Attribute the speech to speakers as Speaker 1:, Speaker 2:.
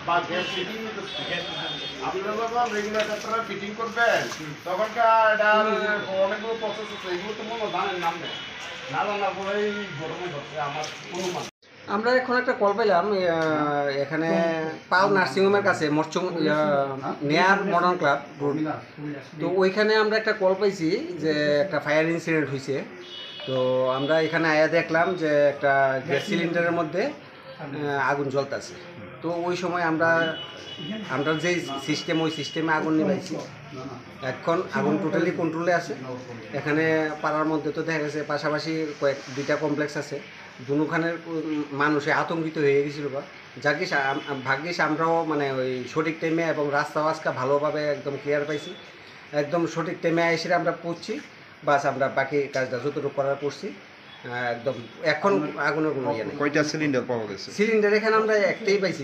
Speaker 1: বা gas fitting আপনারা যখন রেগুলেটরটা ফিটিং করবেন তখন এটা অনেকগুলো প্রসেস আছে, এগুলো তো মনে জানেন নাম নেই, না জানার পরেই ঘটনা ঘটছে আমার অনুমান।
Speaker 2: আমরা এখন একটা কল পেলাম এখানে পাল নার্সিংহোমের কাছে নেয়ার মডার্ন ক্লাব রোড। তো ওইখানে আমরা একটা কল পাইছি যে একটা ফায়ার ইনসিডেন্ট হয়েছে। তো আমরা এখানে আয়া দেখলাম যে একটা গ্যাস সিলিন্ডারের মধ্যে আগুন জ্বলতেছে। তো ওই সময় আমরা যে সিস্টেম, ওই সিস্টেমে আগুন নিভাইছি। এখন আগুন টোটালি কন্ট্রোলে আছে। এখানে পাড়ার মধ্যে তো দেখা গেছে পাশাপাশি দুইটা কমপ্লেক্স আছে, দুখানের মানুষে আতঙ্কিত হয়ে গেছিল বা যাকে ভাগ্যিস আমরাও মানে ওই সঠিক টাইমে এবং রাস্তা বাস্তা ভালোভাবে একদম ক্লিয়ার পাইছি। একদম সঠিক টাইমে এসে আমরা পড়ছি, বাস আমরা বাকি কাজটা যতটুকু করার করছি একদম। এখন আগুনের কোনো ইয়ে নেই।
Speaker 3: কয়টা সিলিন্ডার পাওয়া গেছে?
Speaker 2: সিলিন্ডার এখানে আমরা একটাই পাইছি।